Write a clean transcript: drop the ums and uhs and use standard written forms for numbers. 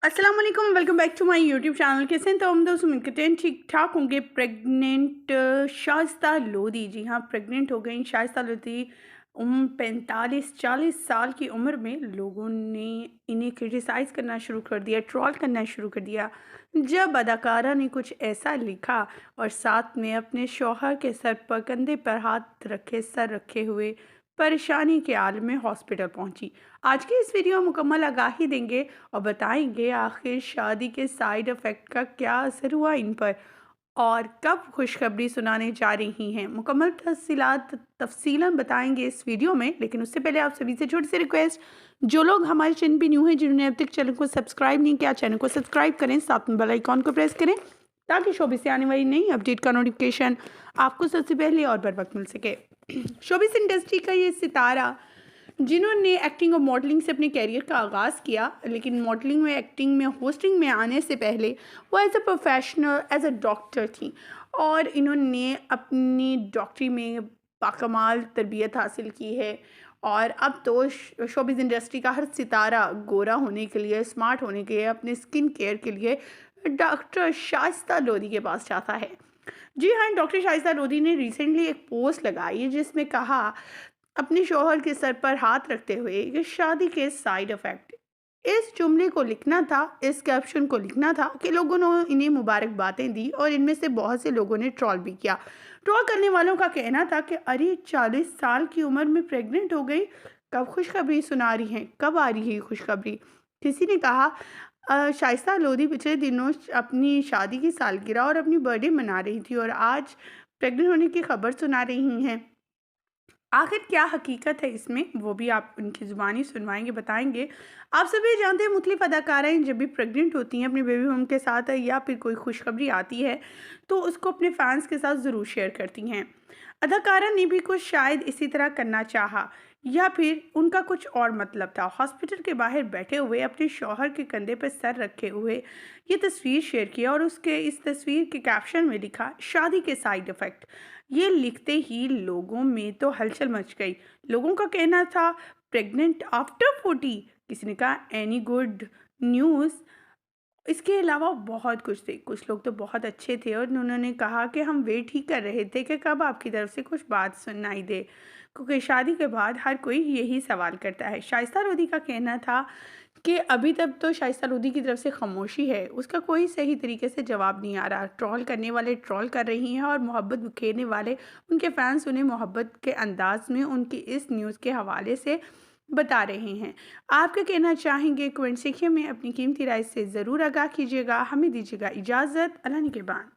अस्सलाम वालेकुम, welcome back to my YouTube channel. कैसे हैं तो हम दोस्त, उम्मीद करते हैं ठीक ठाक होंगे। प्रेग्नेंट शाइस्ता लोधी, जी हाँ, प्रेग्नेंट हो गई शाइस्ता लोधी। 45-40 साल की उम्र में लोगों ने इन्हें क्रिटिसाइज़ करना शुरू कर दिया, ट्रोल करना शुरू कर दिया जब अदाकारा ने कुछ ऐसा लिखा और साथ में अपने शौहर के सर पर, कंधे पर हाथ रखे, सर रखे हुए परेशानी के आलम में हॉस्पिटल पहुंची। आज की इस वीडियो में मुकम्मल आगाही देंगे और बताएंगे आखिर शादी के साइड इफ़ेक्ट का क्या असर हुआ इन पर और कब खुशखबरी सुनाने जा रही हैं। मुकम्मल तफसीलात तफसीलन बताएंगे इस वीडियो में, लेकिन उससे पहले आप सभी से छोटी सी रिक्वेस्ट, जो लोग हमारे चैनल पे न्यू हैं, जिन्होंने अब तक चैनल को सब्सक्राइब नहीं किया, चैनल को सब्सक्राइब करें, साथ में बेल आइकॉन को प्रेस करें ताकि शोबिस से आने वाली नई अपडेट का नोटिफिकेशन आपको सबसे पहले और बर वक्त मिल सके। शोबिस इंडस्ट्री का ये सितारा जिन्होंने एक्टिंग और मॉडलिंग से अपने करियर का आगाज़ किया, लेकिन मॉडलिंग में, एक्टिंग में, होस्टिंग में आने से पहले वो as a professional, as a doctor थी और इन्होंने अपनी डॉक्टरी में बाकमाल तरबियत हासिल की है। और अब तो शोबिज़ इंडस्ट्री का हर सितारा गोरा होने के लिए, स्मार्ट होने के लिए, अपने स्किन केयर के लिए डॉक्टर शाइस्ता लोधी के पास जाता है। जी हाँ, डॉक्टर शाइस्ता लोधी ने रिसेंटली एक पोस्ट लगाई है जिसमें कहा, अपने शौहर के सर पर हाथ रखते हुए, कि शादी के साइड इफ़ेक्ट। इस जुमले को लिखना था, इस कैप्शन को लिखना था कि लोगों ने इन्हें मुबारकबादें दी और इनमें से बहुत से लोगों ने ट्रोल भी किया। ट्रोल करने वालों का कहना था कि अरे 40 साल की उम्र में प्रेग्नेंट हो गई, कब खुशखबरी सुना रही हैं, कब आ रही है खुशखबरी। किसी ने कहा, शाइस्ता लोधी पिछले दिनों अपनी शादी की सालगिरह और अपनी बर्थडे मना रही थी और आज प्रेग्नेंट होने की खबर सुना रही हैं। आखिर क्या हकीकत है इसमें, वो भी आप उनकी ज़ुबानी सुनवाएंगे, बताएंगे। आप सभी जानते हैं मुख्तलिफ अदाकाराएँ जब भी प्रेग्नेंट होती हैं अपने बेबी बम के साथ या फिर कोई खुशखबरी आती है तो उसको अपने फैंस के साथ ज़रूर शेयर करती हैं। अदाकारा ने भी कुछ शायद इसी तरह करना चाहा या फिर उनका कुछ और मतलब था। हॉस्पिटल के बाहर बैठे हुए अपने शौहर के कंधे पर सर रखे हुए ये तस्वीर शेयर किया और उसके इस तस्वीर के कैप्शन में लिखा, शादी के साइड इफ़ेक्ट। ये लिखते ही लोगों में तो हलचल मच गई। लोगों का कहना था, प्रेग्नेंट आफ्टर 40, किसी ने कहा एनी गुड न्यूज़। इसके अलावा बहुत कुछ थे। कुछ लोग तो बहुत अच्छे थे और उन्होंने कहा कि हम वेट ही कर रहे थे कि कब आपकी तरफ से कुछ बात सुनाई दे, क्योंकि शादी के बाद हर कोई यही सवाल करता है। शाइस्ता लोधी का कहना था कि अभी तक तो शाइस्ता लोधी की तरफ से खामोशी है, उसका कोई सही तरीके से जवाब नहीं आ रहा। ट्रोल करने वाले ट्रोल कर रही हैं और मोहब्बत बिखेरने वाले, उनके फैंस उन्हें मोहब्बत के अंदाज में उनकी इस न्यूज़ के हवाले से बता रहे हैं। आप क्या कहना चाहेंगे कमेंट सेक्शन में अपनी कीमती राय से ज़रूर आगाह कीजिएगा। हमें दीजिएगा इजाज़त। अल्लाह निगहबान।